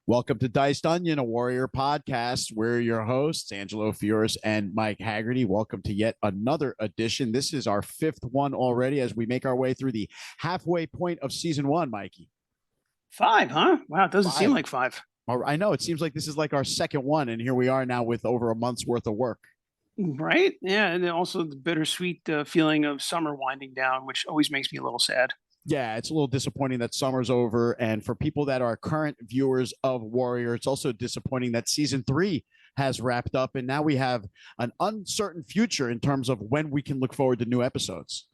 Welcome to Diced Onion, a Warrior podcast. We're your hosts, Angelo and Mike Haggerty. Welcome to yet another edition. This is our fifth one already as we make our way through the halfway point of season one, Mikey. Five, huh? Wow, it doesn't seem Five. like five. I know. It seems like this is like our second one, and here we are now with over a month's worth of work. Right? Yeah, and then also the bittersweet feeling of summer winding down, which always makes me a little sad. Yeah, it's a little disappointing that summer's over. And for people that are current viewers of Warrior, it's also disappointing that season three has wrapped up. And now we have an uncertain future in terms of when we can look forward to new episodes.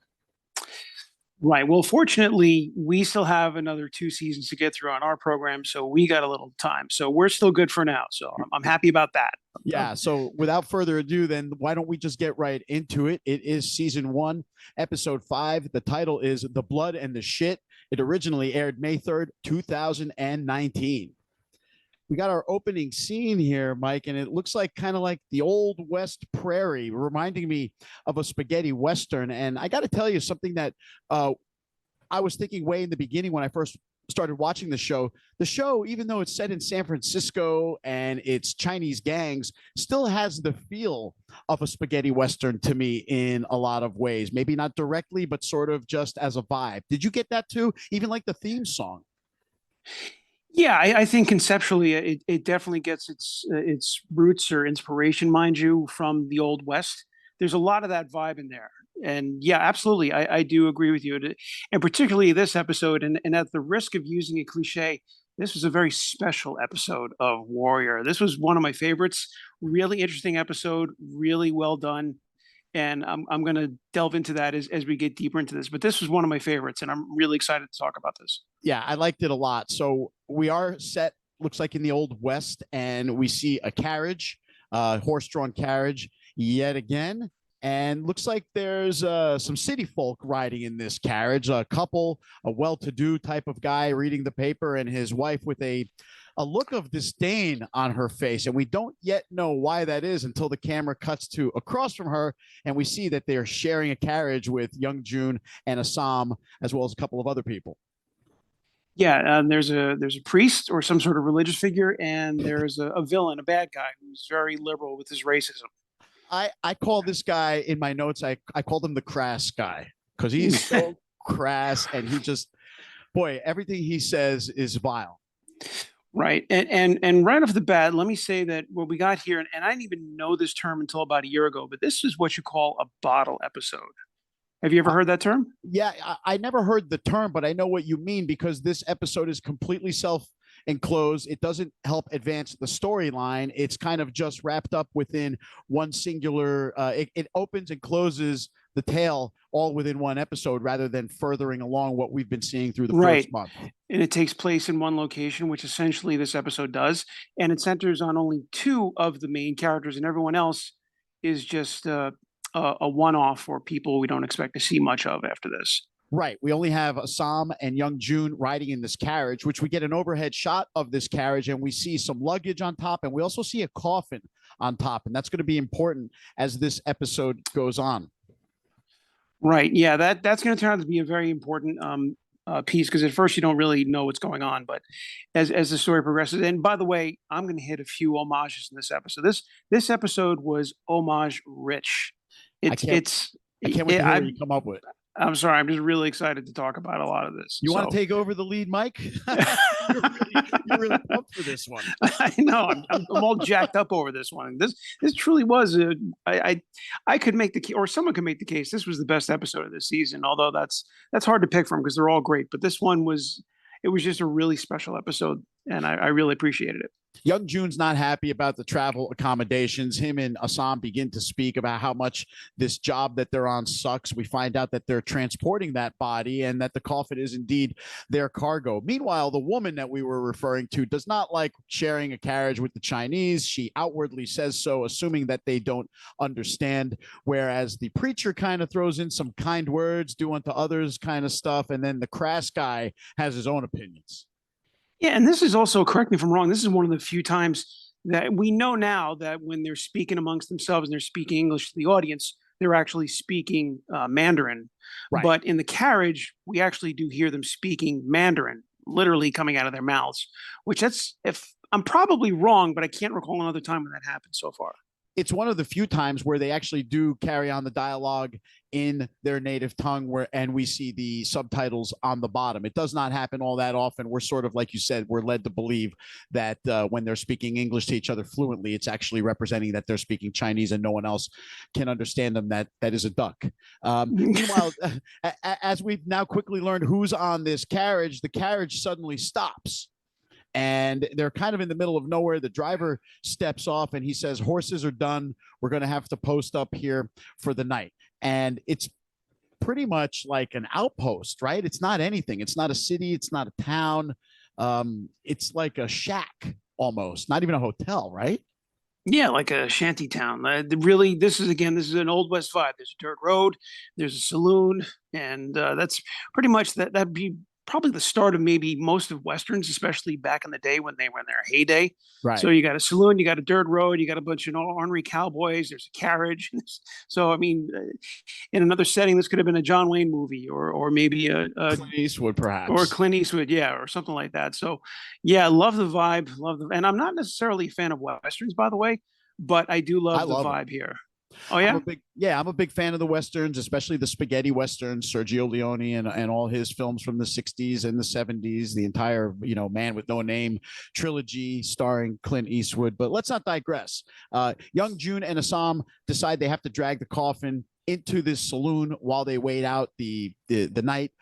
Right. Well, fortunately, we still have another two seasons to get through on our program, so we got a little time. So we're still good for now. So I'm happy about that. Yeah. So without further ado, then why don't we just get right into it? It is season one, episode 5. The title is The Blood and the Shit. It originally aired May 3rd, 2019. We got our opening scene here, Mike, and it looks like kind of like the old West Prairie, reminding me of a spaghetti Western. And I got to tell you something that I was thinking way in the beginning when I first started watching the show, even though it's set in San Francisco and it's Chinese gangs, still has the feel of a spaghetti Western to me in a lot of ways. Maybe not directly, but sort of just as a vibe. Did you get that too? Even like the theme song. Yeah, I think conceptually it definitely gets its roots or inspiration, mind you, from the Old West. There's a lot of that vibe in there. And yeah, absolutely. I do agree with you. And particularly this episode, and at the risk of using a cliche, this was a very special episode of Warrior. This was one of my favorites. Really interesting episode, really well done. And I'm going to delve into that as we get deeper into this. But this was one of my favorites, and I'm really excited to talk about this. Yeah, I liked it a lot. So we are set, looks like in the Old West, and we see a carriage, horse-drawn carriage yet again. And looks like there's some city folk riding in this carriage, a couple, a well-to-do type of guy reading the paper, and his wife with a look of disdain on her face. And we don't yet know why that is until the camera cuts to across from her, and we see that they're sharing a carriage with young Jun and Ah-Sam, as well as a couple of other people. Yeah, there's a priest or some sort of religious figure, and there's a villain, a bad guy who's very liberal with his racism. I call this guy in my notes, I called him the crass guy because he's so crass, and he just, boy, everything he says is vile. Right. And right off the bat, let me say that what we got here, and I didn't even know this term until about a year ago, but this is what you call a bottle episode. Have you ever heard that term? Yeah, I never heard the term, but I know what you mean because this episode is completely self-enclosed. It doesn't help advance the storyline. It's kind of just wrapped up within one singular, it opens and closes the tale all within one episode rather than furthering along what we've been seeing through the first month. And it takes place in one location, which essentially this episode does. And it centers on only two of the main characters, and everyone else is just a one-off for people we don't expect to see much of after this. Right. We only have Ah-Sam and young Jun riding in this carriage, which we get an overhead shot of this carriage, and we see some luggage on top, and we also see a coffin on top. And that's going to be important as this episode goes on. Right. Yeah, that's going to turn out to be a very important piece because at first you don't really know what's going on, but as the story progresses. And by the way, I'm going to hit a few homages in this episode. This episode was homage rich. I can't wait to hear what you come up with. I'm sorry. I'm just really excited to talk about a lot of this. You want to take over the lead, Mike? you're really pumped for this one. I know. I'm all jacked up over this one. This truly was. I could make the case, or someone could make the case. This was the best episode of this season. Although that's hard to pick from because they're all great. But this one was. It was just a really special episode, and I really appreciated it. Young Jun's not happy about the travel accommodations. Him and Ah-Sam begin to speak about how much this job that they're on sucks. We find out that they're transporting that body and that the coffin is indeed their cargo. Meanwhile, the woman that we were referring to does not like sharing a carriage with the Chinese. She outwardly says so, assuming that they don't understand, whereas the preacher kind of throws in some kind words, do unto others kind of stuff, and then the crass guy has his own opinions. Yeah, and this is also, correct me if I'm wrong, this is one of the few times that we know now that when they're speaking amongst themselves and they're speaking English to the audience, they're actually speaking Mandarin. Right. But in the carriage, we actually do hear them speaking Mandarin, literally coming out of their mouths, which that's, if I'm probably wrong, but I can't recall another time when that happened so far. It's one of the few times where they actually do carry on the dialogue in their native tongue and we see the subtitles on the bottom. It does not happen all that often. We're sort of, like you said, we're led to believe that when they're speaking English to each other fluently, it's actually representing that they're speaking Chinese and no one else can understand them. That is a duck. Meanwhile, as we've now quickly learned who's on this carriage, the carriage suddenly stops and they're kind of in the middle of nowhere. The driver steps off and he says, horses are done. We're going to have to post up here for the night. And it's pretty much like an outpost, right? It's not anything. It's not a city. It's not a town. It's like a shack almost, not even a hotel, right? Yeah, like a shanty town. Really, this is an old west vibe. There's a dirt road, there's a saloon, and that's pretty much that. That'd be probably the start of maybe most of westerns, especially back in the day when they were in their heyday. Right. So you got a saloon, you got a dirt road, you got a bunch of ornery cowboys. There's a carriage. So I mean, in another setting, this could have been a John Wayne movie, or maybe a Clint Eastwood, perhaps, or Clint Eastwood, yeah, or something like that. So, yeah, love the vibe, and I'm not necessarily a fan of westerns, by the way, but I do I love the love them. vibe here. Oh yeah, I'm a big fan of the westerns, especially the spaghetti westerns, Sergio Leone and all his films from the 60s and the 70s, the entire, Man with No Name trilogy starring Clint Eastwood. But let's not digress. Young Jun and Ah-Sam decide they have to drag the coffin into this saloon while they wait out the night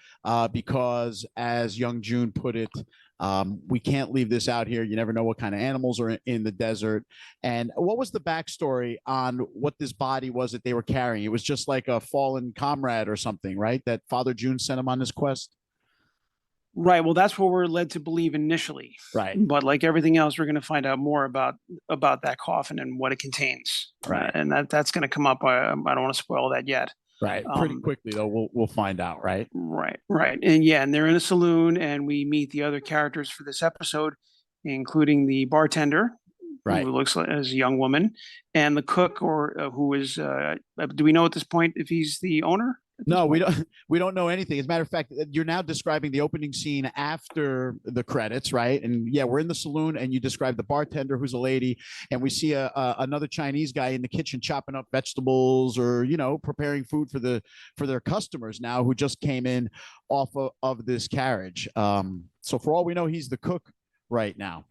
because, as Young Jun put it, we can't leave this out here. You never know what kind of animals are in the desert. And what was the backstory on what this body was that they were carrying? It was just like a fallen comrade or something, right? That Father Jun sent him on this quest. right. Well, that's what we're led to believe initially, Right. but like everything else, we're going to find out more about that coffin and what it contains, Right. and that's going to come up. I don't want to spoil that yet. Right. Pretty quickly though, we'll find out, right? Right. And yeah, and they're in a saloon, and we meet the other characters for this episode, including the bartender, Right. who looks like as a young woman, and the cook, or who is. Do we know at this point if he's the owner? No, we don't. We don't know anything. As a matter of fact, you're now describing the opening scene after the credits, right? And yeah, we're in the saloon, and you describe the bartender, who's a lady, and we see another Chinese guy in the kitchen chopping up vegetables or preparing food for their customers now who just came in off of this carriage. So for all we know, he's the cook right now.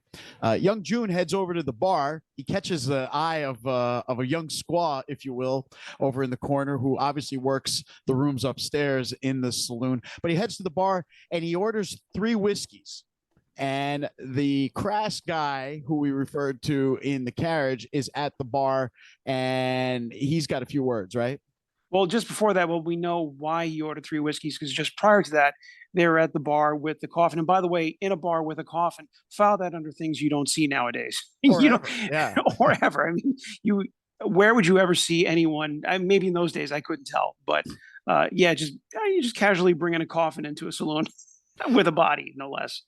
Young Jun heads over to the bar. He catches the eye of a young squaw, if you will, over in the corner, who obviously works the rooms upstairs in the saloon. But he heads to the bar and he orders 3 whiskeys. And the crass guy who we referred to in the carriage is at the bar, and he's got a few words, right? Well, just before that, well, we know why he ordered 3 whiskeys, because just prior to that, they were at the bar with the coffin. And by the way, in a bar with a coffin, file that under things you don't see nowadays. Yeah. Or ever. I mean, where would you ever see anyone? Maybe in those days I couldn't tell, but yeah, you just casually bring in a coffin into a saloon. With a body, no less.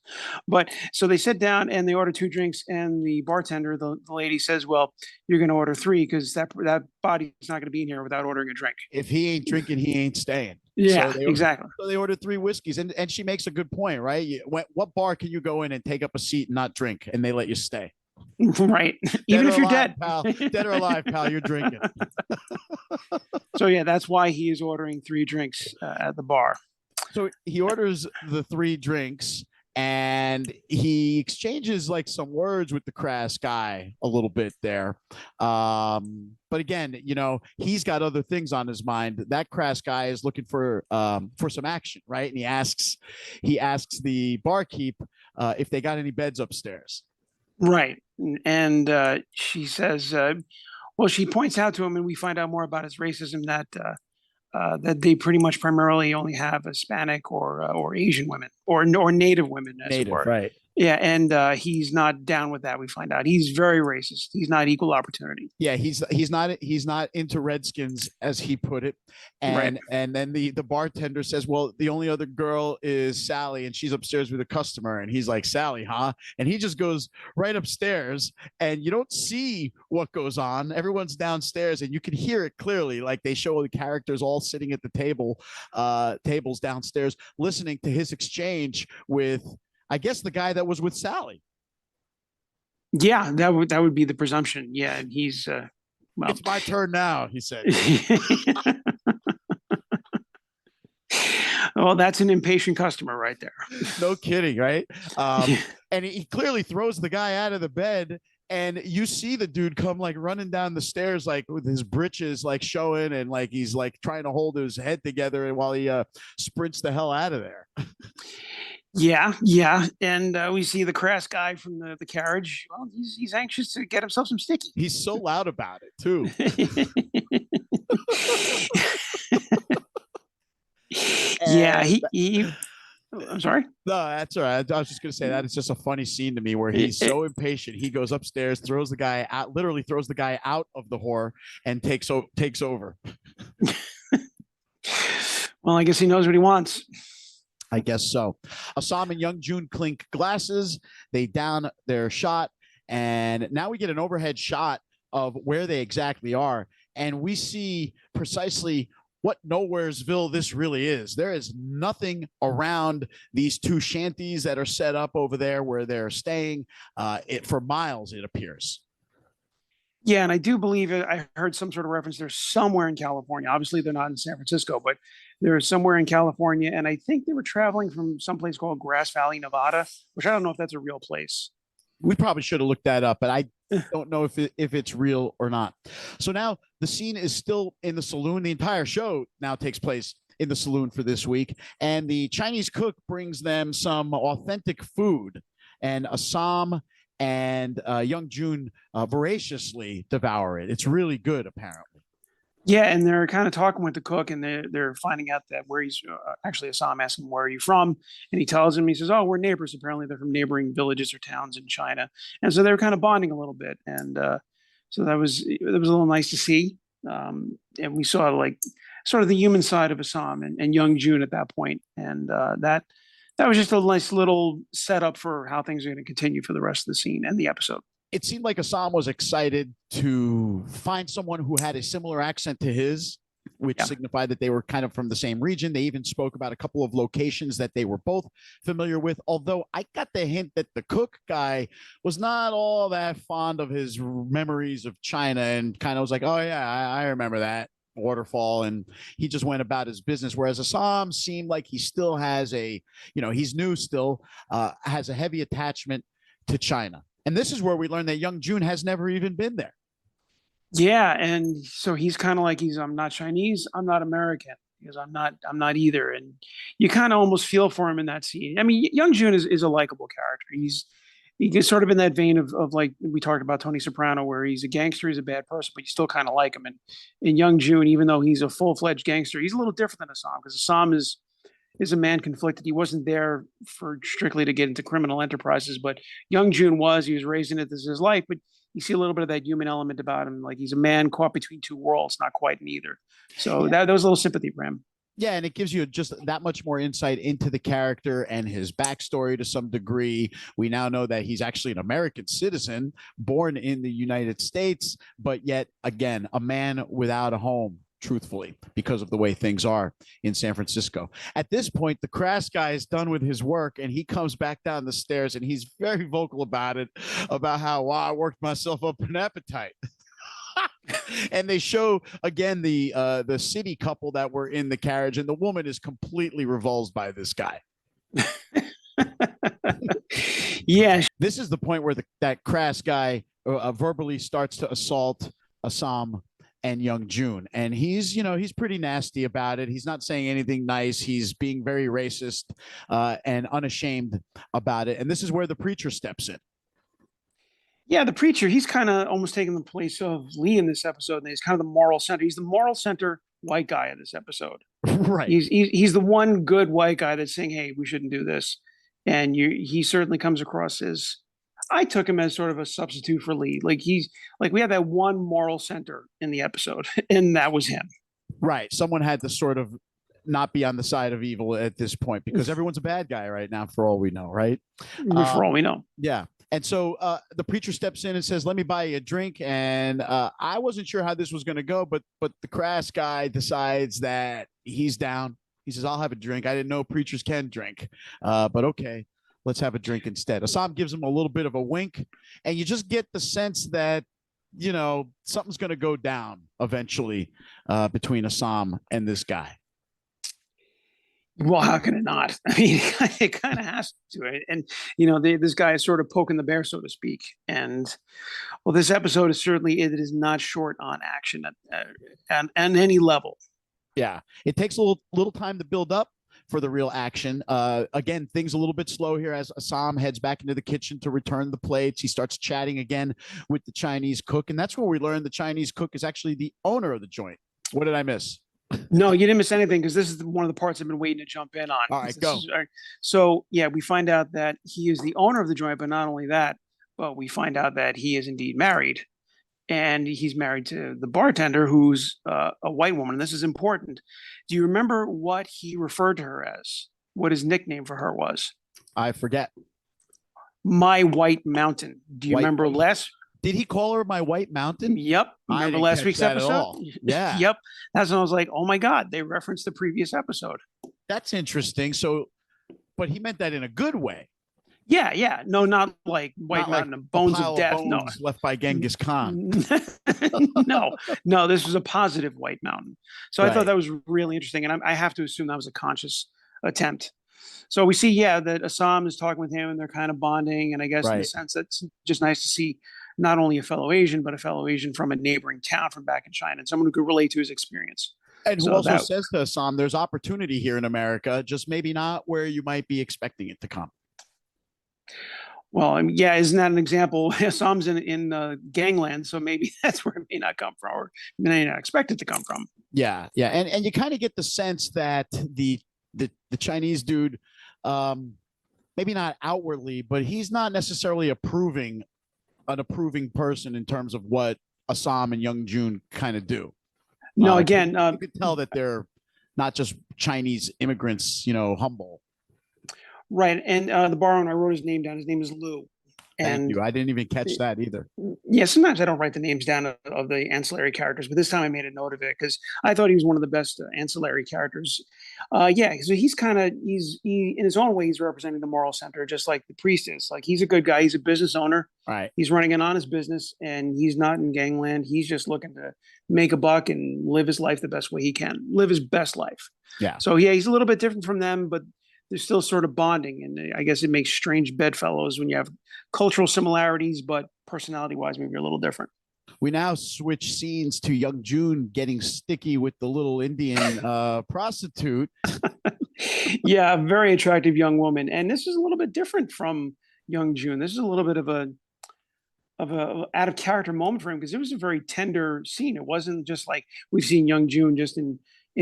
But so they sit down and they order 2 drinks, and the bartender, the lady, says, "Well, you're going to order 3 because that body is not going to be in here without ordering a drink. If he ain't drinking, he ain't staying." Yeah, exactly. So they ordered 3 whiskeys, and she makes a good point, right? What bar can you go in and take up a seat and not drink, and they let you stay? Right. Even if you're alive, dead, pal, dead or alive, pal, you're drinking. So yeah, that's why he is ordering 3 drinks at the bar. So he orders the 3 drinks and he exchanges like some words with the crass guy a little bit there. But again, he's got other things on his mind. That crass guy is looking for some action, right? And he asks the barkeep if they got any beds upstairs. Right. And she says, well, she points out to him, and we find out more about his racism, that they pretty much primarily only have Hispanic or Asian women or Native women, as it were. Right? Yeah, and he's not down with that. We find out he's very racist. He's not equal opportunity. Yeah, he's not into Redskins, as he put it. And Right. and then the bartender says, "Well, the only other girl is Sally, and she's upstairs with a customer." And he's like, "Sally, huh?" And he just goes right upstairs, and you don't see what goes on. Everyone's downstairs, and you can hear it clearly. Like they show the characters all sitting at the tables downstairs, listening to his exchange with, I guess, the guy that was with Sally. Yeah, that would be the presumption. Yeah, and he's well. It's my turn now, he said. Well, that's an impatient customer right there. No kidding, right? And he clearly throws the guy out of the bed, and you see the dude come like running down the stairs, like with his britches like showing, and like he's like trying to hold his head together, and while he sprints the hell out of there. Yeah, yeah, and we see the crass guy from the carriage. Well, he's anxious to get himself some sticky. He's so loud about it too. Yeah, And he. I'm sorry. no, that's all right. I was just gonna say that it's just a funny scene to me where he's so impatient. He goes upstairs, throws the guy out, literally throws the guy out of the whore, and takes over. Well, I guess he knows what he wants. I guess so. Ah-Sam and Young Jun clink glasses. They down their shot, and now we get an overhead shot of where they exactly are, and we see precisely what Nowheresville this really is. There is nothing around these two shanties that are set up over there where they're staying for miles, it appears. Yeah, and I do believe it. I heard some sort of reference. They're somewhere in California. Obviously, they're not in San Francisco, but they're somewhere in California. And I think they were traveling from someplace called Grass Valley, Nevada, which I don't know if that's a real place. We probably should have looked that up, but I don't know if it's real or not. So now the scene is still in the saloon. The entire show now takes place in the saloon for this week, and the Chinese cook brings them some authentic food, and Ah-Sam and Young Jun voraciously devour it. It's really good, apparently. Yeah, and they're kind of talking with the cook, and they're finding out that where he's actually Ah-Sam asking where are you from, and he tells him, he says, "Oh, we're neighbors." Apparently, they're from neighboring villages or towns in China, and so they're kind of bonding a little bit, and so that was a little nice to see, and we saw like sort of the human side of Ah-Sam and Young Jun at that point, and that was just a nice little setup for how things are going to continue for the rest of the scene and the episode. It seemed like Ah-Sam was excited to find someone who had a similar accent to his, which signified that they were kind of from the same region. They even spoke about a couple of locations that they were both familiar with. Although I got the hint that the cook guy was not all that fond of his memories of China and kind of was like, oh, yeah, I remember that waterfall, and he just went about his business, whereas Ah-Sam seemed like he still has he's new still, has a heavy attachment to China. And this is where we learn that Young Jun has never even been there. Yeah, and so he's kind of like I'm not Chinese, I'm not American, because I'm not either. And you kind of almost feel for him in that scene. I mean, Young Jun is a likable character. He's sort of in that vein of like we talked about Tony Soprano, where he's a gangster, he's a bad person, but you still kind of like him. And in Young Jun, even though he's a full-fledged gangster, he's a little different than Ah-Sam, because Ah-Sam is a man conflicted. He wasn't there for strictly to get into criminal enterprises, but Young Jun was. He was raised in it. This is his life, but you see a little bit of that human element about him. Like he's a man caught between two worlds, not quite neither. So that was a little sympathy for him. Yeah, and it gives you just that much more insight into the character and his backstory to some degree. We now know that he's actually an American citizen, born in the United States, but yet, again, a man without a home, truthfully, because of the way things are in San Francisco. At this point, the crass guy is done with his work, and he comes back down the stairs, and he's very vocal about it, about how, wow, I worked myself up an appetite. And they show again the city couple that were in the carriage, and the woman is completely revulsed by this guy. Yeah, this is the point where that crass guy verbally starts to assault Ah-Sam and Young Jun, and he's pretty nasty about it. He's not saying anything nice. He's being very racist and unashamed about it. And this is where the preacher steps in. Yeah, the preacher, he's kind of almost taking the place of Lee in this episode, and he's kind of the moral center. He's the moral center white guy in this episode. Right. He's the one good white guy that's saying, "Hey, we shouldn't do this," and he certainly comes across as. I took him as sort of a substitute for Lee. Like we had that one moral center in the episode, and that was him. Right. Someone had to sort of not be on the side of evil at this point, because everyone's a bad guy right now, for all we know, right? For all we know. Yeah. And so the preacher steps in and says, "Let me buy you a drink." And I wasn't sure how this was going to go, but the crass guy decides that he's down. He says, "I'll have a drink. I didn't know preachers can drink, but okay." let's have a drink instead. Assam gives him a little bit of a wink, and you just get the sense that something's going to go down eventually between Assam and this guy. Well, how can it not? I mean, it kind of has to. And, this guy is sort of poking the bear, so to speak. And, well, this episode is certainly, it is not short on action at any level. Yeah. It takes a little time to build up for the real action. Again, things a little bit slow here as Assam heads back into the kitchen to return the plates. He starts chatting again with the Chinese cook. And that's where we learn the Chinese cook is actually the owner of the joint. What did I miss? No, you didn't miss anything because this is one of the parts I've been waiting to jump in on. All right, go. So, yeah, we find out that he is the owner of the joint, but not only that, but we find out that he is indeed married. And he's married to the bartender, who's a white woman. And this is important. Do you remember what he referred to her as? What his nickname for her was? I forget. My White Mountain. Do you remember last? Did he call her My White Mountain? Yep. Remember last week's episode? Yeah. Yep. That's when I was like, oh my God, they referenced the previous episode. That's interesting. So, but he meant that in a good way. Yeah, yeah. No, not like White Mountain, like bones of death. No, left by Genghis Khan. no, this was a positive White Mountain. So I thought that was really interesting, and I have to assume that was a conscious attempt. So we see, that Assam is talking with him, and they're kind of bonding, and I guess in the sense that it's just nice to see not only a fellow Asian, but a fellow Asian from a neighboring town from back in China, and someone who could relate to his experience. And who also says to Assam, there's opportunity here in America, just maybe not where you might be expecting it to come. Well, I mean, isn't that an example? Assam's in gangland, so maybe that's where it may not come from, or may not expect it to come from. Yeah, and you kind of get the sense that the Chinese dude, maybe not outwardly, but he's not necessarily an approving person in terms of what Assam and Young Jun kind of do. No, again, you could tell that they're not just Chinese immigrants, humble. Right. And the bar owner, I wrote his name down. His name is Lou. Thank you. I didn't even catch that either. Yeah, sometimes I don't write the names down of the ancillary characters, but this time I made a note of it because I thought he was one of the best ancillary characters. So he's in his own way, he's representing the moral center, just like the priest is. Like, he's a good guy. He's a business owner. Right. He's running an honest business, and he's not in gangland. He's just looking to make a buck and live his life the best way he can, live his best life. Yeah. So, he's a little bit different from them, but they're still sort of bonding. And I guess it makes strange bedfellows when you have cultural similarities, but personality-wise, maybe a little different. We now switch scenes to Young Jun getting sticky with the little Indian prostitute. Yeah, a very attractive young woman. And this is a little bit different from Young Jun. This is a little bit of a out of character moment for him, because it was a very tender scene. It wasn't just like we've seen Young Jun just in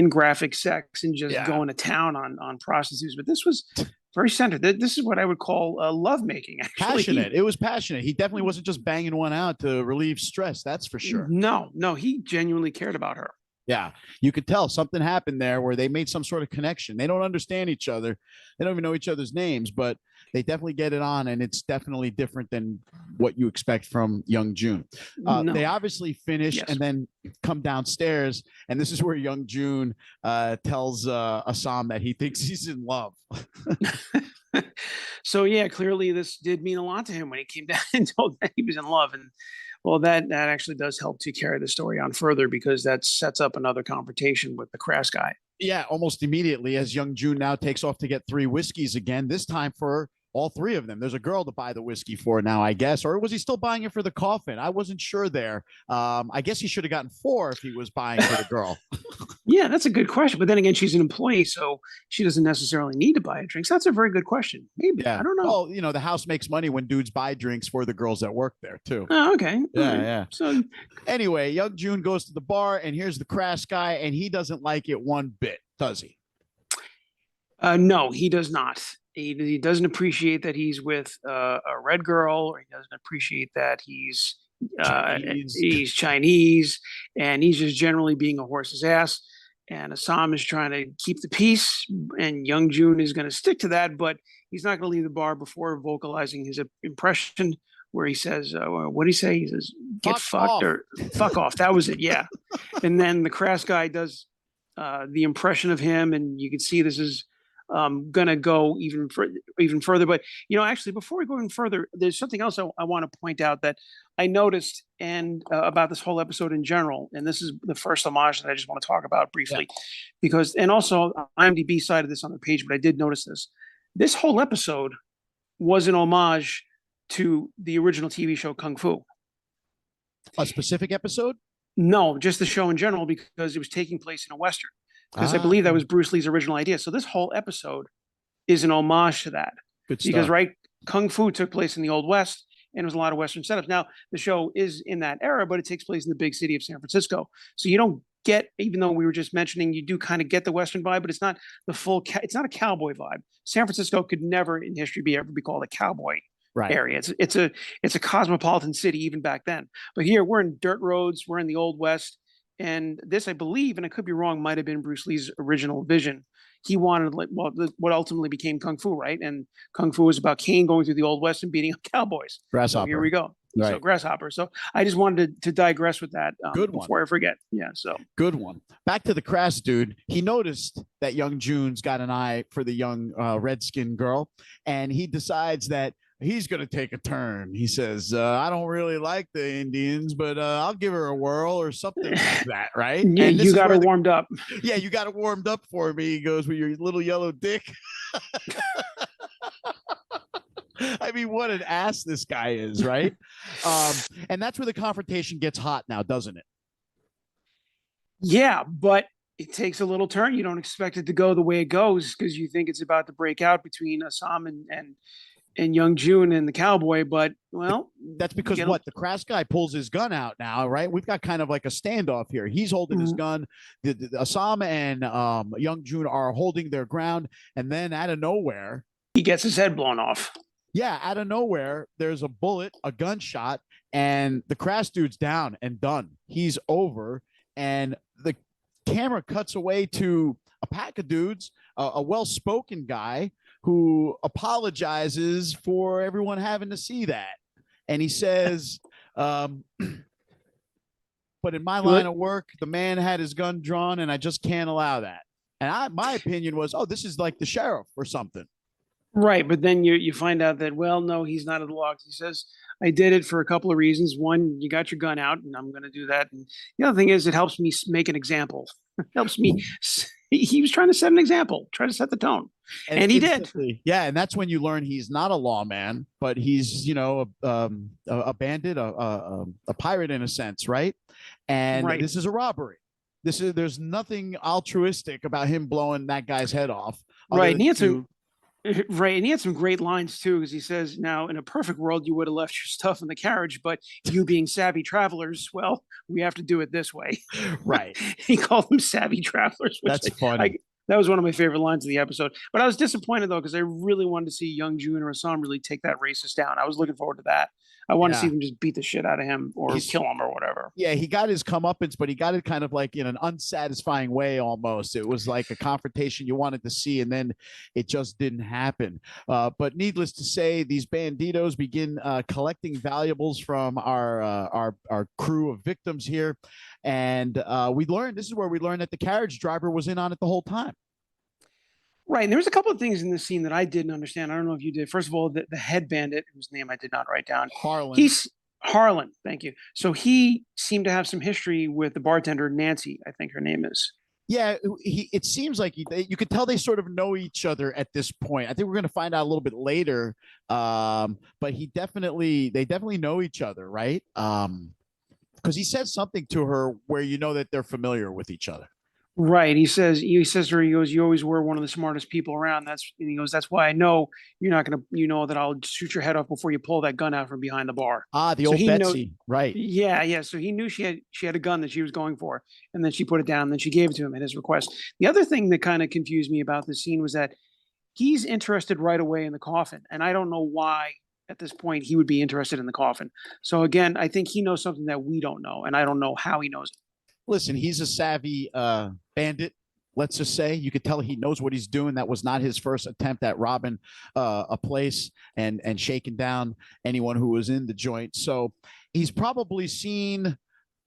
graphic sex and just going to town on prostitutes, but this was very centered. This is what I would call lovemaking. Actually, passionate. It was passionate. He definitely wasn't just banging one out to relieve stress. That's for sure. No, he genuinely cared about her. Yeah, you could tell something happened there where they made some sort of connection. They don't understand each other. They don't even know each other's names, but they definitely get it on, and it's definitely different than what you expect from Young Jun. They obviously finish and then come downstairs, and this is where Young Jun tells Assam that he thinks he's in love. So, clearly this did mean a lot to him when he came down and told that he was in love. And well, that actually does help to carry the story on further, because that sets up another confrontation with the crass guy. Yeah, almost immediately, as Young Jun now takes off to get 3 whiskeys again, this time for all 3 of them. There's a girl to buy the whiskey for now, I guess. Or was he still buying it for the coffin? I wasn't sure there. I guess he should have gotten 4 if he was buying for the girl. Yeah, that's a good question. But then again, she's an employee, so she doesn't necessarily need to buy a drink. So that's a very good question. Maybe. Yeah. I don't know. Well, the house makes money when dudes buy drinks for the girls that work there, too. Oh, okay. Yeah. So anyway, Young Jun goes to the bar, and here's the crass guy, and he doesn't like it one bit, does he? No, he does not. He doesn't appreciate that he's with a red girl, or he doesn't appreciate that he's Chinese, and he's just generally being a horse's ass. And Assam is trying to keep the peace, and Young Jun is going to stick to that, but he's not going to leave the bar before vocalizing his impression, where he says, what did he say? He says, "Get fucked off," or "fuck off." That was it. Yeah. And then the crass guy does the impression of him, and you can see this is gonna go even further. But actually, before we go even further, there's something else I want to point out that I noticed and about this whole episode in general. And this is the first homage that I just want to talk about briefly, because and also IMDb cited this on the page, but I did notice this. This whole episode was an homage to the original TV show Kung Fu. A specific episode? No, just the show in general, because it was taking place in a Western. Because I believe that was Bruce Lee's original idea. So this whole episode is an homage to that. Good stuff. Because, right, Kung Fu took place in the Old West, and it was a lot of Western setups. Now, the show is in that era, but it takes place in the big city of San Francisco. So you don't get, even though we were just mentioning, you do kind of get the Western vibe, but it's not the full, it's not a cowboy vibe. San Francisco could never in history ever be called a cowboy area. It's a cosmopolitan city even back then. But here we're in dirt roads, we're in the Old West. And this, I believe, and I could be wrong, might have been Bruce Lee's original vision. He wanted, what ultimately became Kung Fu, right? And Kung Fu was about Kane going through the Old West and beating up cowboys. Grasshopper. So here we go. Right. So Grasshopper. So I just wanted to digress with that Good one. before I forget. Yeah, so. Good one. Back to the crass dude. He noticed that young Jun's got an eye for the young red-skinned girl, and he decides that he's going to take a turn. He says, I don't really like the Indians, but I'll give her a whirl or something like that, right? Yeah, and you got her warmed up. Yeah, you got it warmed up for me. He goes, with your little yellow dick. I mean, what an ass this guy is, right? And that's where the confrontation gets hot now, doesn't it? Yeah, but it takes a little turn. You don't expect it to go the way it goes because you think it's about to break out between Ah-Sam and young Jun and the cowboy, but well, that's because the crass guy pulls his gun out now, right? We've got kind of like a standoff here. He's holding his gun. The Ah-Sam and young Jun are holding their ground, and then out of nowhere, he gets his head blown off. Yeah, out of nowhere, there's a bullet, a gunshot, and the crass dude's down and done. He's over, and the camera cuts away to a pack of dudes, a well-spoken guy who apologizes for everyone having to see that. And he says, but in my line of work, the man had his gun drawn, and I just can't allow that. And my opinion was, this is like the sheriff or something. Right, but then you find out that, well, no, he's not at the logs. He says, I did it for a couple of reasons. One, you got your gun out, and I'm going to do that. And the other thing is, it helps me make an example. It helps me. He was trying to set an example, try to set the tone, and he did. Yeah, and that's when you learn he's not a lawman, but he's a bandit, a pirate in a sense, right? And this is a robbery. There's nothing altruistic about him blowing that guy's head off. Right, and he had some great lines too, because he says, now in a perfect world you would have left your stuff in the carriage, but you being savvy travelers, well, we have to do it this way. Right. He called them savvy travelers. That's funny. That was one of my favorite lines of the episode. But I was disappointed though, because I really wanted to see young Jun or Ah-Sam really take that racist down. I was looking forward to that. I want to see them just beat the shit out of him or kill him or whatever. Yeah, he got his comeuppance, but he got it kind of like in an unsatisfying way almost. It was like a confrontation you wanted to see, and then it just didn't happen. But needless to say, these banditos begin collecting valuables from our crew of victims here. And this is where we learned that the carriage driver was in on it the whole time. Right. And there was a couple of things in this scene that I didn't understand. I don't know if you did. First of all, the head bandit, whose name I did not write down. Harlan. Thank you. So he seemed to have some history with the bartender, Nancy, I think her name is. Yeah, it seems like you could tell they sort of know each other at this point. I think we're going to find out a little bit later. But they definitely know each other, right? Because he says something to her where you know that they're familiar with each other. Right. He says to her, he goes, you always were one of the smartest people around. That's why I know you're not going to, that I'll shoot your head off before you pull that gun out from behind the bar. The old Betsy. Right. Yeah. Yeah. So he knew she had a gun that she was going for, and then she put it down, and then she gave it to him at his request. The other thing that kind of confused me about this scene was that he's interested right away in the coffin. And I don't know why at this point he would be interested in the coffin. So again, I think he knows something that we don't know, and I don't know how he knows it. Listen, he's a savvy bandit. Let's just say you could tell he knows what he's doing. That was not his first attempt at robbing a place and shaking down anyone who was in the joint. So he's probably seen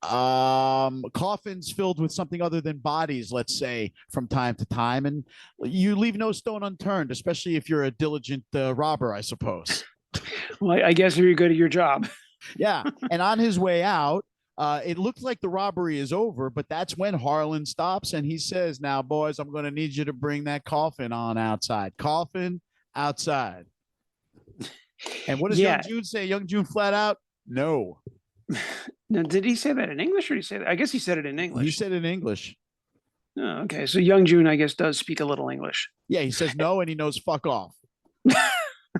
coffins filled with something other than bodies, let's say, from time to time, and you leave no stone unturned, especially if you're a diligent robber, I suppose. Well, I guess you're good at your job. Yeah, and on his way out, it looks like the robbery is over, but that's when Harlan stops and he says, "Now, boys, I'm going to need you to bring that coffin on outside. Coffin outside." And what does Young Yeah. June say? Young June flat out, no. Now, did he say that in English or did he say that? I guess he said it in He English. said in English. Oh, okay. So young June, I guess, does speak a little English. Yeah, he says no, and he knows fuck off.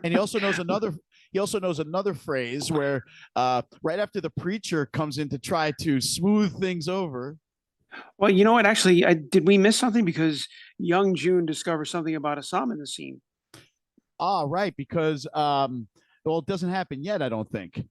And he also knows another. He also knows another phrase where, right after the preacher comes in to try to smooth things over. Well, you know what? Actually, did we miss something because young June discovers something about Ah-Sam in the scene? Ah, right, because well, it doesn't happen yet. I don't think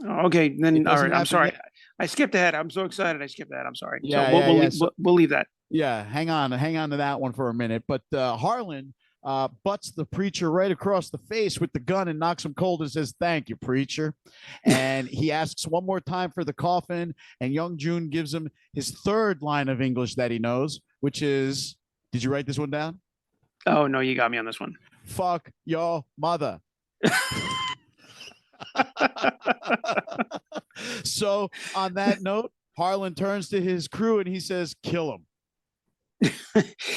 Oh, okay, it then all doesn't right. I'm happen sorry. yet. I skipped ahead. I'm so excited. I skipped ahead. I'm sorry. So Yeah, yeah, yeah. So we'll leave that. yeah, hang on to that one for a minute. But Harlan butts the preacher right across the face with the gun and knocks him cold and says, "Thank you, preacher." And he asks one more time for the coffin, and young June gives him his third line of English that he knows, which is, did you write this one down? Oh no, you got me on this one. Fuck your mother. So on that note, Harlan turns to his crew and he says, "Kill him."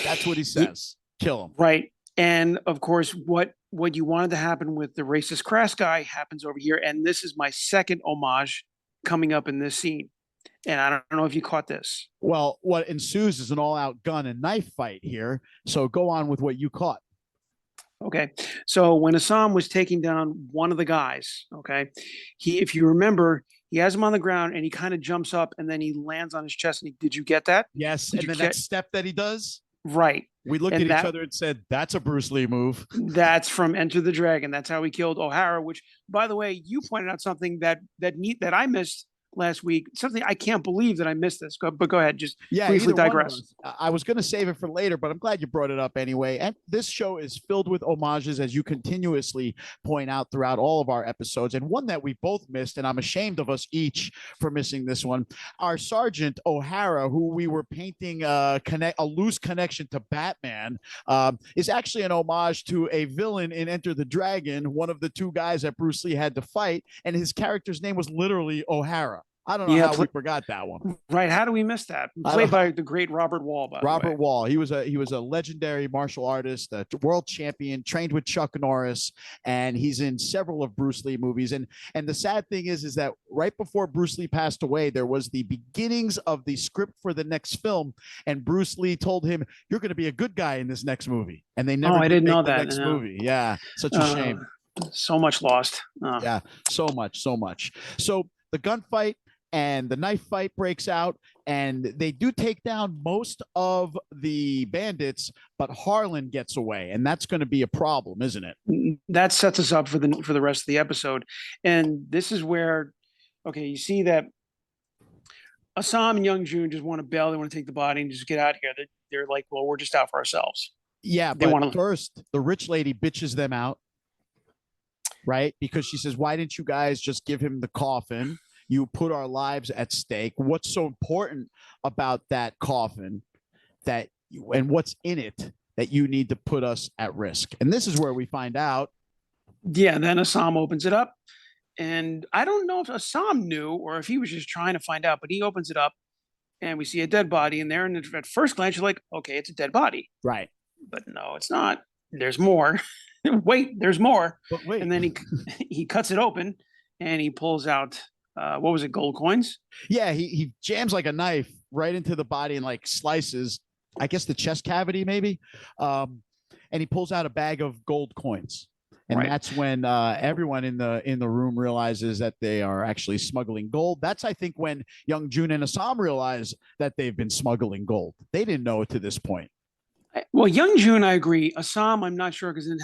That's what he says. Kill him. Right. And of course, what you wanted to happen with the racist crass guy happens over here. And this is my second homage coming up in this scene. And I don't know if you caught this. Well, what ensues is an all-out gun and knife fight here. So go on with what you caught. Okay. So when Ah-Sam was taking down one of the guys, okay, if you remember, he has him on the ground and he kind of jumps up and then he lands on his chest. And did you get that? Yes. Did And you the get next step that he does, right? we looked at And each other and said, "That's a Bruce Lee move." that's from Enter the Dragon. That's how he killed O'Hara. Which, by the way, you pointed out something that I missed last week. Something I can't believe that I missed this. But go ahead, just Yeah, briefly either one of digress. us. I was going to save it for later, but I'm glad you brought it up anyway. And this show is filled with homages, as you continuously point out throughout all of our episodes. And one that we both missed, and I'm ashamed of us each for missing this one. Our Sergeant O'Hara, who we were painting a loose connection to Batman, is actually an homage to a villain in Enter the Dragon, one of the two guys that Bruce Lee had to fight, and his character's name was literally O'Hara. I don't know Yeah, how we forgot that one. right. How do we miss that? Played by the great Robert Wall, by Robert the way. Wall. He was a legendary martial artist, a world champion, trained with Chuck Norris, and he's in several of Bruce Lee movies. And the sad thing is that right before Bruce Lee passed away, there was the beginnings of the script for the next film, and Bruce Lee told him, "You're going to be a good guy in this next movie." And they never I did didn't make know the that. next movie. Yeah, such a shame. So much lost. Yeah, so much, so much. So the gunfight and the knife fight breaks out, and they do take down most of the bandits, but Harlan gets away, and that's going to be a problem, isn't it? That sets us up for the rest of the episode, and this is where, okay, you see that Ah-Sam and Young June just want to bail. They want to take the body and just get out of here. They're like, well, we're just out for ourselves. Yeah, They but want to. first, the rich lady bitches them out, right? Because she says, "Why didn't you guys just give him the coffin? You put our lives at stake. What's so important about that coffin and what's in it that you need to put us at risk?" And this is where we find out. Yeah, then Ah-Sam opens it up, and I don't know if Ah-Sam knew or if he was just trying to find out, but he opens it up, and we see a dead body in there. And at first glance, you're like, okay, it's a dead body, Right. but no, it's not. There's more. Wait, there's more. But wait. And then he cuts it open, and he pulls out what was it, gold coins? Yeah, he jams like a knife right into the body and like slices, I guess, the chest cavity maybe, and he pulls out a bag of gold coins. And right. That's when everyone in the room realizes that they are actually smuggling gold. That's, I think, when young Jun and Ah-Sam realize that they've been smuggling gold. They didn't know it to this point. Well, young Jun, I agree. Ah-Sam, I'm not sure, because then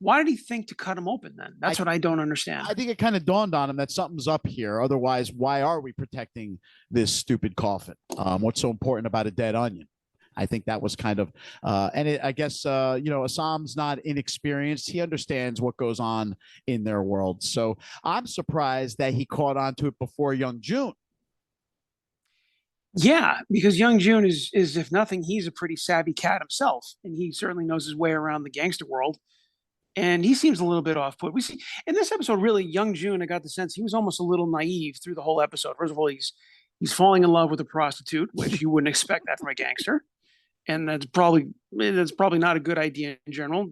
why did he think to cut him open then? That's what I don't understand. I think it kind of dawned on him that something's up here. Otherwise, why are we protecting this stupid coffin? What's so important about a dead onion? I think that was kind of, I guess, Ah-Sam's not inexperienced. He understands what goes on in their world. So I'm surprised that he caught on to it before young Jun. Yeah, because young June is if nothing, he's a pretty savvy cat himself, and he certainly knows his way around the gangster world. And he seems a little bit off put. We see in this episode, really, young June. I got the sense he was almost a little naive through the whole episode. First of all, he's falling in love with a prostitute, which you wouldn't expect that from a gangster, and that's probably not a good idea in general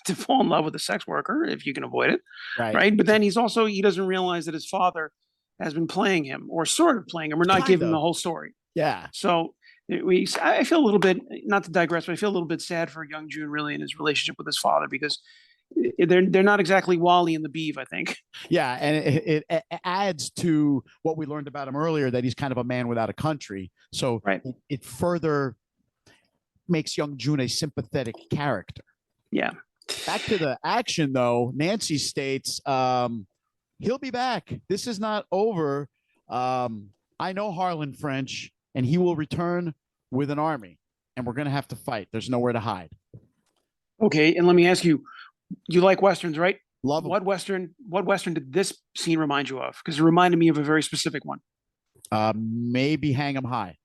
to fall in love with a sex worker if you can avoid it, Right. right? But then he doesn't realize that his father has been playing him or sort of playing him or not Kind giving him the of. whole story. Yeah. So I feel a little bit, not to digress, but I feel a little bit sad for young June really in his relationship with his father because they're not exactly Wally and the Beeve, I think. Yeah, and it adds to what we learned about him earlier that he's kind of a man without a country. So Right. it further makes young June a sympathetic character. Yeah. Back to the action, though. Nancy states he'll be back. This is not over. I know Harlan French, and he will return with an army, and we're going to have to fight. There's nowhere to hide. Okay, and let me ask you, you like westerns, right? Love him. What western did this scene remind you of? Because it reminded me of a very specific one. Maybe Hang 'em High.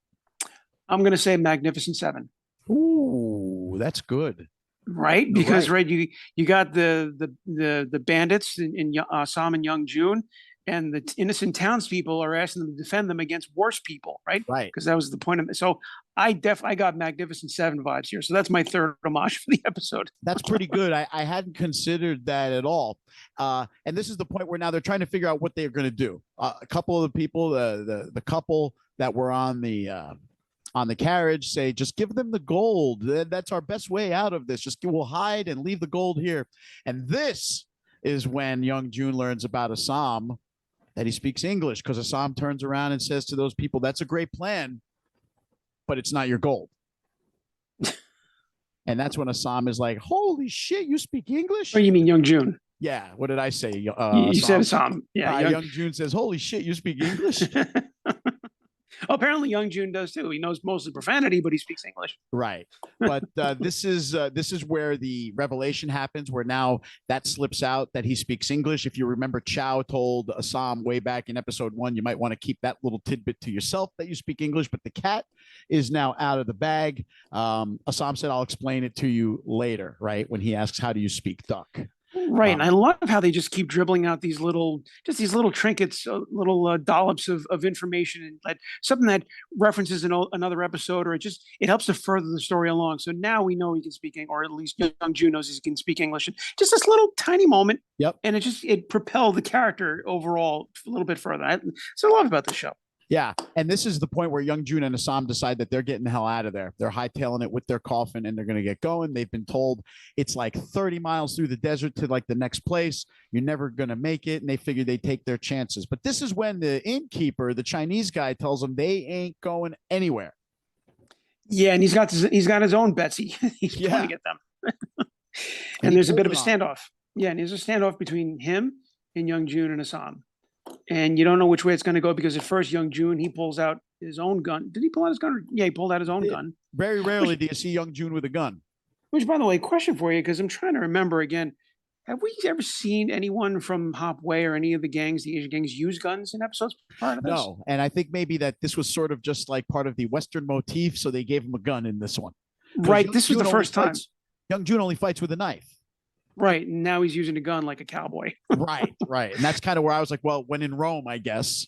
I'm going to say Magnificent Seven. Ooh, that's good. Right, because right, you got the bandits in Sam and Young June, and the innocent townspeople are asking them to defend them against worse people, right? Right. Because that was the point of it. So I got Magnificent Seven vibes here. So that's my third homage for the episode. That's pretty good. I hadn't considered that at all. And this is the point where now they're trying to figure out what they're going to do. A couple of the people, the couple that were on the carriage say, just give them the gold. That's our best way out of this. We'll hide and leave the gold here. And this is when young June learns about Ah-Sam, that he speaks English, because Ah-Sam turns around and says to those people, that's a great plan, but it's not your gold. And that's when Ah-Sam is like, holy shit, you speak English? Or you mean Young June? Yeah. What did I say? You said Sam. Yeah. Young June says, holy shit, you speak English? Apparently, young June does too. He knows mostly profanity, but he speaks English. Right. But this is where the revelation happens, where now that slips out that he speaks English. If you remember, Chow told Ah-Sam way back in episode 1, you might want to keep that little tidbit to yourself that you speak English. But the cat is now out of the bag. Ah-Sam said, I'll explain it to you later, right? When he asks, how do you speak duck? Right. And I love how they just keep dribbling out these little trinkets, little dollops of information, and like something that references another episode, or it helps to further the story along. So now we know he can speak, or at least young June knows he can speak English. And just this little tiny moment. Yep. And it propelled the character overall a little bit further. So I love about the show. Yeah. And this is the point where young June and Ah-Sam decide that they're getting the hell out of there. They're hightailing it with their coffin and they're going to get going. They've been told it's like 30 miles through the desert to like the next place. You're never going to make it. And they figure they take their chances. But this is when the innkeeper, the Chinese guy, tells them they ain't going anywhere. Yeah. And he's got his own Betsy. He's trying to get them. and there's a bit of a standoff. Yeah. And there's a standoff between him and young June and Ah-Sam. And you don't know which way it's going to go, because at first, young June, he pulls out his own gun. Did he pull out his gun? Yeah, he pulled out his own gun. Very rarely do you see young June with a gun. Which, by the way, question for you, because I'm trying to remember again. Have we ever seen anyone from Hop Way or any of the Asian gangs, use guns in episodes prior to this? No. And I think maybe that this was sort of just like part of the Western motif, so they gave him a gun in this one. Right. This was the first time. Young June only fights with a knife. Right. And now he's using a gun like a cowboy. Right. And that's kind of where I was like, well, when in Rome, I guess.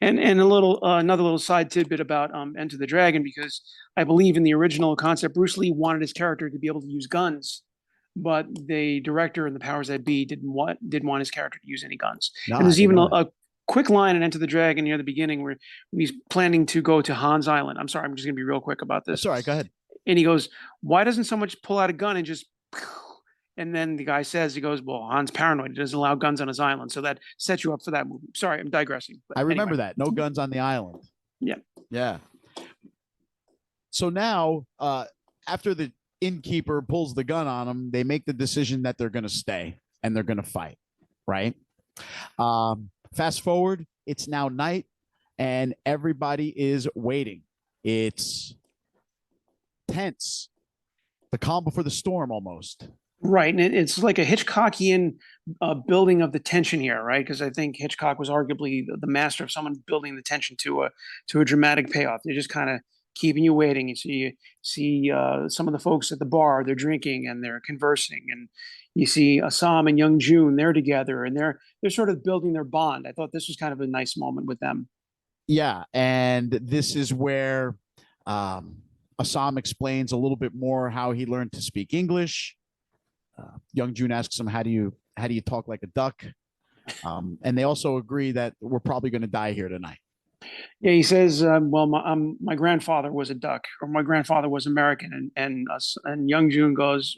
And a little another little side tidbit about Enter the Dragon, because I believe in the original concept, Bruce Lee wanted his character to be able to use guns, but the director and the powers that be didn't want his character to use any guns. And there's even a quick line in Enter the Dragon near the beginning where he's planning to go to Hans Island. I'm sorry, I'm just going to be real quick about this. That's all right, go ahead. And he goes, why doesn't someone just pull out a gun and just... And then the guy says, he goes, well, Han's paranoid. He doesn't allow guns on his island. So that sets you up for that movie. Sorry, I'm digressing. I remember that. No guns on the island. Yeah. So now, after the innkeeper pulls the gun on them, they make the decision that they're going to stay and they're going to fight, right? Fast forward, it's now night and everybody is waiting. It's tense. The calm before the storm almost. Right, and it's like a Hitchcockian building of the tension here, right? Because I think Hitchcock was arguably the master of someone building the tension to a dramatic payoff. They're just kind of keeping you waiting. You see some of the folks at the bar, they're drinking and they're conversing, and you see Assam and young June, they're together and they're sort of building their bond. I thought this was kind of a nice moment with them. Yeah, and this is where Assam explains a little bit more how he learned to speak English. Young June asks him, how do you talk like a duck?" And they also agree that we're probably going to die here tonight. Yeah, he says, "Well, my grandfather was a duck, or my grandfather was American," and young June goes,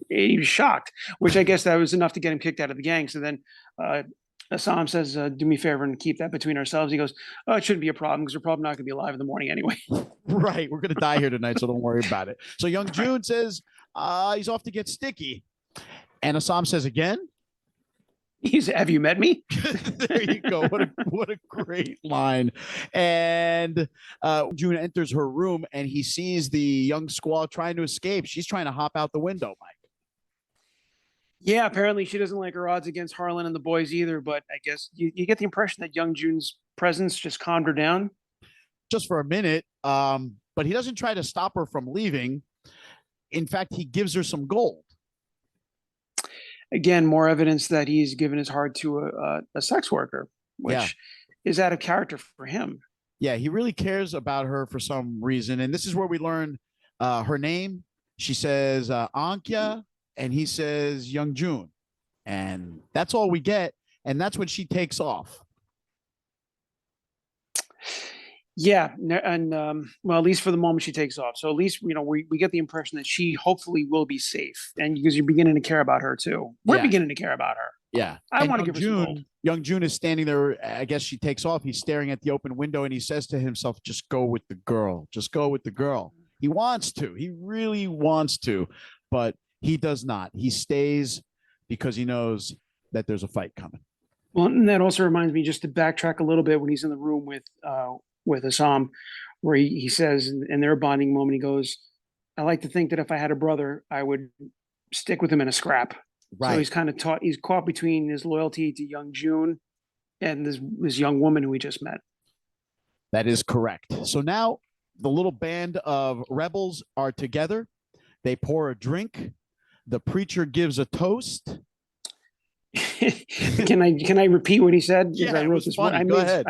he was shocked, which I guess that was enough to get him kicked out of the gang. So then uh, Assam says, "Do me a favor and keep that between ourselves." He goes, "Oh, it shouldn't be a problem because we're probably not going to be alive in the morning anyway." Right, we're going to die here tonight, so don't worry about it. So young June says he's off to get sticky, and Assam says again. He's, "Have you met me?" There you go. What a great line. And June enters her room and he sees the young squaw trying to escape. She's trying to hop out the window, Mike. Yeah, apparently she doesn't like her odds against Harlan and the boys either. But I guess you get the impression that young June's presence just calmed her down. Just for a minute. But he doesn't try to stop her from leaving. In fact, he gives her some gold. Again, more evidence that he's given his heart to a sex worker, Yeah. which is out of character for him. Yeah, he really cares about her for some reason. And this is where we learn her name. She says Ankia, and he says Young June. And that's all we get. And that's when she takes off. Yeah, and well, at least for the moment she takes off. So at least we get the impression that she hopefully will be safe, and because you're beginning to care about her too. We're Yeah. beginning to care about her. Yeah. I And want to give her some gold. Young June is standing there. I guess she takes off. He's staring at the open window and he says to himself, just go with the girl. Just go with the girl. He wants to. He really wants to, but he does not. He stays because he knows that there's a fight coming. Well, and that also reminds me, just to backtrack a little bit, when he's in the room with Assam, where he says in their bonding moment, he goes, "I like to think that if I had a brother, I would stick with him in a scrap." Right. So he's kind of taught. He's caught between his loyalty to young June and this young woman who he just met. That is correct. So now the little band of rebels are together. They pour a drink. The preacher gives a toast. Can I repeat what he said? Yeah, I wrote this funny. one. Go ahead.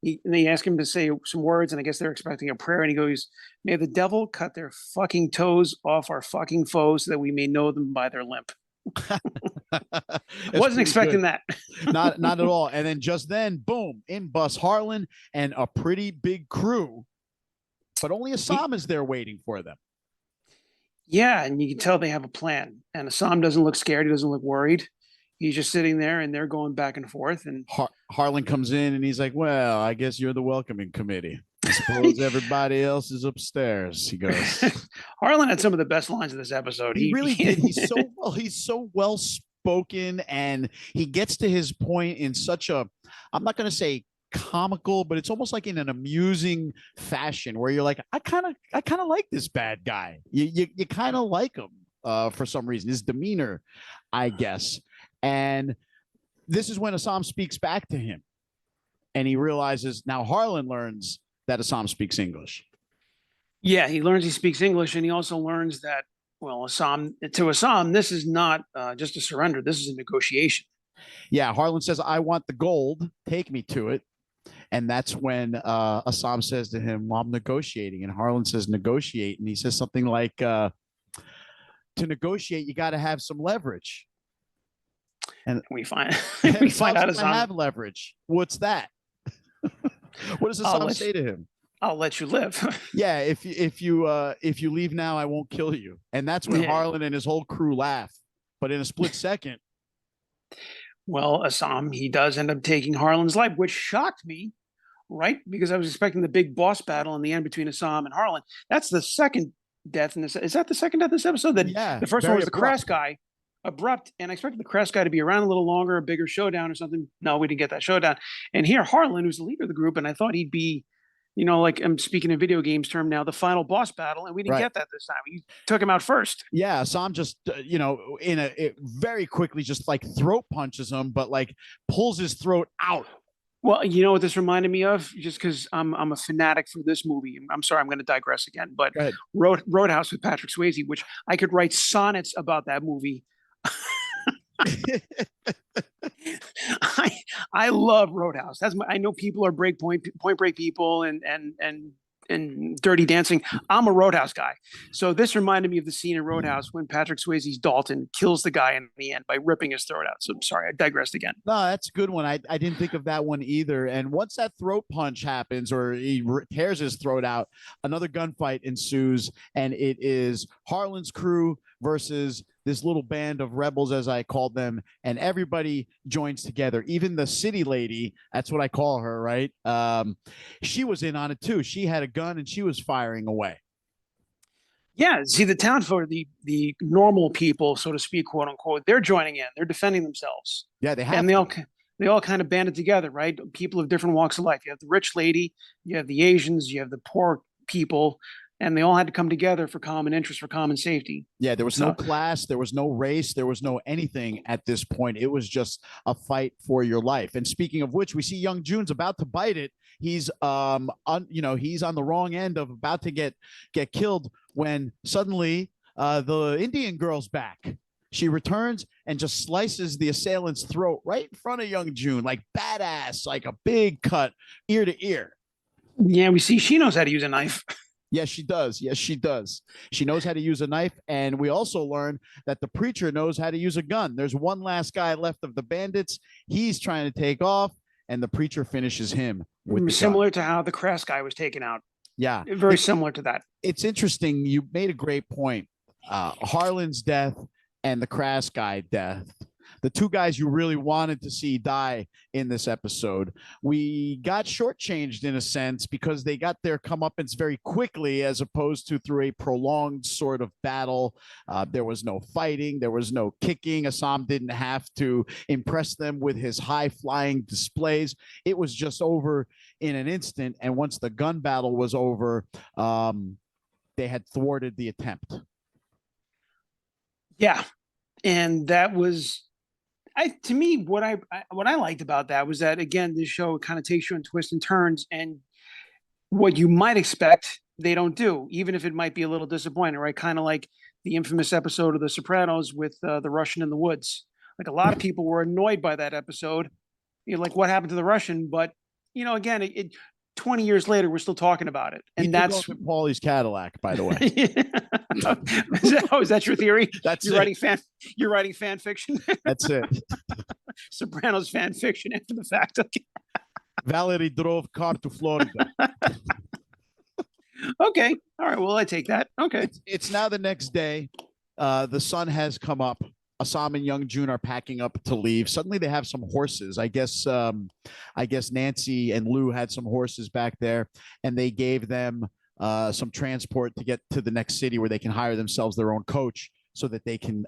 And they ask him to say some words, and I guess they're expecting a prayer. And he goes, "May the devil cut their fucking toes off our fucking foes, so that we may know them by their limp." Wasn't expecting good. that. Not at all. And then just then, boom, in bus Harlan and a pretty big crew, but only Assam is there waiting for them. Yeah, and you can tell they have a plan. And Assam doesn't look scared. He doesn't look worried. He's just sitting there, and they're going back and forth. And Harlan comes in, and he's like, "Well, I guess you're the welcoming committee. I suppose everybody else is upstairs." He goes. Harlan had some of the best lines of this episode. He really did. He's so well spoken, and he gets to his point in such a, I'm not going to say comical, but it's almost like in an amusing fashion where you're like, I kind of like this bad guy. You kind of like him for some reason. His demeanor, I guess. And this is when Assam speaks back to him, and he realizes now Harlan learns that Assam speaks English. Yeah, he learns he speaks English, and he also learns that, well, Assam, this is not just a surrender. This is a negotiation. Yeah, Harlan says, "I want the gold. Take me to it." And that's when Assam says to him, "Well, I'm negotiating." And Harlan says, "Negotiate." And he says something like, "To negotiate, you got to have some leverage." And we find out Assam have leverage. What's that? What does Assam say to him? "I'll let you live." Yeah, if you leave now, I won't kill you. And that's when Harlan and his whole crew laugh. But in a split second, well, Assam, he does end up taking Harlan's life, which shocked me, right? Because I was expecting the big boss battle in the end between Assam and Harlan. That's the second death in this. Is that the second death in this episode? The first one was the crass guy, abrupt, and I expected the crass guy to be around a little longer, a bigger showdown or something. No, we didn't get that showdown. And here, Harlan, who's the leader of the group, and I thought he'd be Like I'm speaking in video games term now, the final boss battle, and we didn't Right. get that this time. You took him out first. Yeah, Sam just in very quickly just like throat punches him, but like pulls his throat out. Well, you know what this reminded me of? Just because I'm a fanatic for this movie. I'm sorry, I'm going to digress again, but Go ahead. Roadhouse with Patrick Swayze, which I could write sonnets about that movie. I I love Roadhouse. I know people are Point Break people and Dirty Dancing. I'm a Roadhouse guy. So this reminded me of the scene in Roadhouse when Patrick Swayze's Dalton kills the guy in the end by ripping his throat out. So sorry, I digressed again. No, that's a good one. I didn't think of that one either. And once that throat punch happens or he tears his throat out, another gunfight ensues, and it is Harlan's crew versus this little band of rebels, as I called them, and everybody joins together. Even the city lady, that's what I call her, right? She was in on it too. She had a gun and she was firing away. Yeah, see the town for the normal people, so to speak, quote unquote, they're joining in. They're defending themselves, Yeah, they have and they all kind of banded together, right? People of different walks of life. You have the rich lady, you have the Asians, you have the poor people, and they all had to come together for common interest, for common safety. Yeah, there was So no class, there was no race, there was no anything at this point. It was just a fight for your life. And speaking of which, we see young Jun's about to bite it. He's he's on the wrong end of about to get killed when suddenly the Indian girl's back. She returns and just slices the assailant's throat right in front of young Jun, like badass, like a big cut, ear to ear. yeah, we see she knows how to use a knife. Yes, she does. Yes, she does. She knows how to use a knife. And we also learn that the preacher knows how to use a gun. There's one last guy left of the bandits. He's trying to take off, and the preacher finishes him with the Similar gun. to how the Crass guy was taken out. Yeah. Very similar to that. It's interesting. You made a great point. Harlan's death and the Crass guy death, the two guys you really wanted to see die in this episode. We got shortchanged in a sense because they got their comeuppance very quickly as opposed to through a prolonged sort of battle. There was no fighting. There was no kicking. Ah-Sam didn't have to impress them with his high flying displays. It was just over in an instant. And once the gun battle was over, they had thwarted the attempt. Yeah. And that was to me what I liked about that was that again this show kind of takes you in twists and turns, and what you might expect they don't do, even if it might be a little disappointing, right? Kind of like the infamous episode of The Sopranos with the Russian in the woods. Like a lot of people were annoyed by that episode. Like what happened to the Russian? But again, 20 years later, we're still talking about it, and that's Paulie's Cadillac, by the way. Is that your theory? That's you're it. writing fan. You're writing fan fiction. That's it. Sopranos fan fiction after the fact. Okay. Valerie drove car to Florida. Okay. All right. Well, I take that. Okay. It's now the next day. The sun has come up. Ah-Sam and young Jun are packing up to leave. Suddenly they have some horses. I guess Nancy and Lou had some horses back there, and they gave them some transport to get to the next city where they can hire themselves their own coach so that they can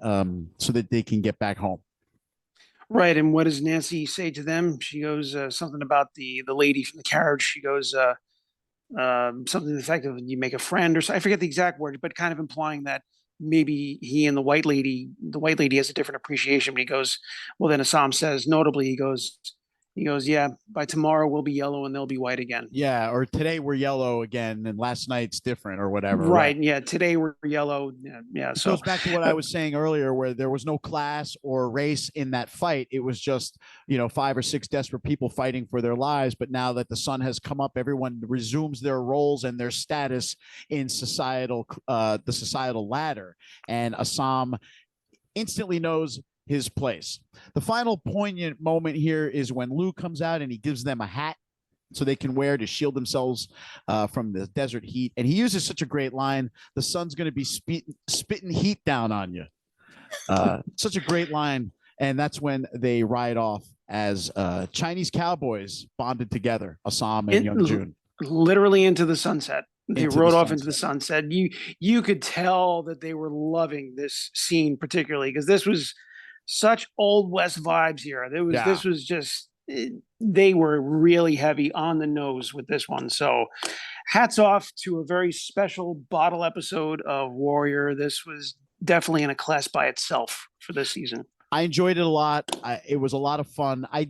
get back home. Right. And what does Nancy say to them? She goes something about the lady from the carriage. She goes something to the effect of you make a friend, or so, I forget the exact word, but kind of implying that maybe he and the white lady has a different appreciation. But he goes, well, then Ah-Sam says, notably, he goes, yeah, by tomorrow we'll be yellow and they'll be white again. Yeah, or today we're yellow again, and last night's different, or whatever. Right. Yeah. Today we're yellow. Yeah. It so goes back to what I was saying earlier, where there was no class or race in that fight. It was just 5 or 6 desperate people fighting for their lives. But now that the sun has come up, everyone resumes their roles and their status in the societal ladder, and Ah-Sam instantly knows his place. The final poignant moment here is when Lou comes out and he gives them a hat so they can wear to shield themselves from the desert heat. And he uses such a great line: the sun's going to be spitting heat down on you. Such a great line. And that's when they ride off as Chinese cowboys bonded together, Ah-Sam and young Jun. Literally into the sunset. They rode off into the sunset. You could tell that they were loving this scene particularly, because this was such old West vibes here. This was just they were really heavy on the nose with this one. So hats off to a very special bottle episode of Warrior. This was definitely in a class by itself for this season. I enjoyed it a lot. It was a lot of fun. I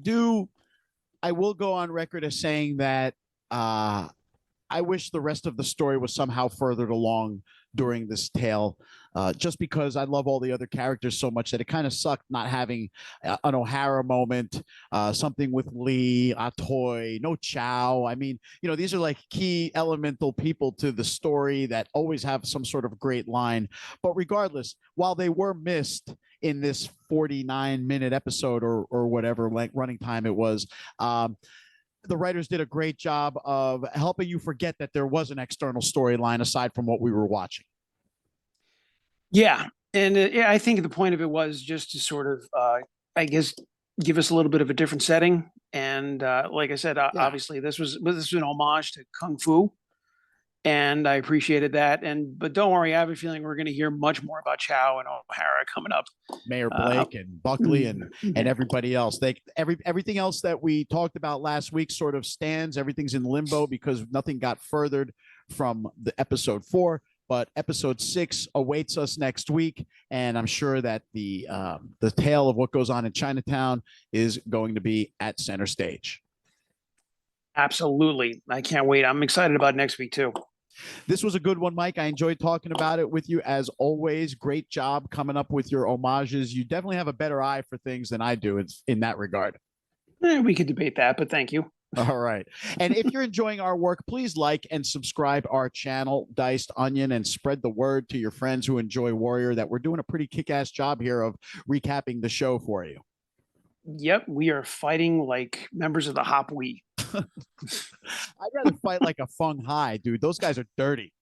will go on record as saying that uh, I wish the rest of the story was somehow furthered along during this tale, just because I love all the other characters so much that it kind of sucked not having an O'Hara moment, something with Lee, Atoy, no Chow. I mean, these are like key elemental people to the story that always have some sort of great line. But regardless, while they were missed in this 49-minute episode or whatever like running time it was, the writers did a great job of helping you forget that there was an external storyline aside from what we were watching. Yeah. And I think the point of it was just to sort of, I guess, give us a little bit of a different setting. And like I said, obviously this was an homage to Kung Fu. And I appreciated that. But don't worry, I have a feeling we're going to hear much more about Chow and O'Hara coming up. Mayor Blake and Buckley and everybody else. Everything else that we talked about last week sort of stands. Everything's in limbo because nothing got furthered from the episode 4. But episode 6 awaits us next week, and I'm sure that the tale of what goes on in Chinatown is going to be at center stage. Absolutely, I can't wait. I'm excited about next week too. This was a good one, Mike. I enjoyed talking about it with you as always. Great job coming up with your homages. You definitely have a better eye for things than I do in that regard. We could debate that, but thank you. All right. And if you're enjoying our work, please like and subscribe our channel, Diced Onion, and spread the word to your friends who enjoy Warrior that we're doing a pretty kick-ass job here of recapping the show for you. Yep, we are fighting like members of the Hop We. I'd rather fight like a Fung Hai, dude. Those guys are dirty.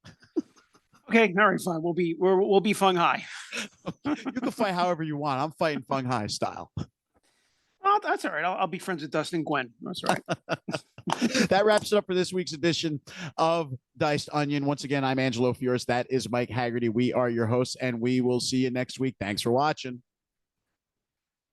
Okay, all right, fine. We'll be Fung Hai. You can fight however you want. I'm fighting Fung Hai style. Oh, that's all right. I'll be friends with Dustin and Gwen. That's all right. That wraps it up for this week's edition of Diced Onion. Once again, I'm Angelo Fioris. That is Mike Haggerty. We are your hosts, and we will see you next week. Thanks for watching.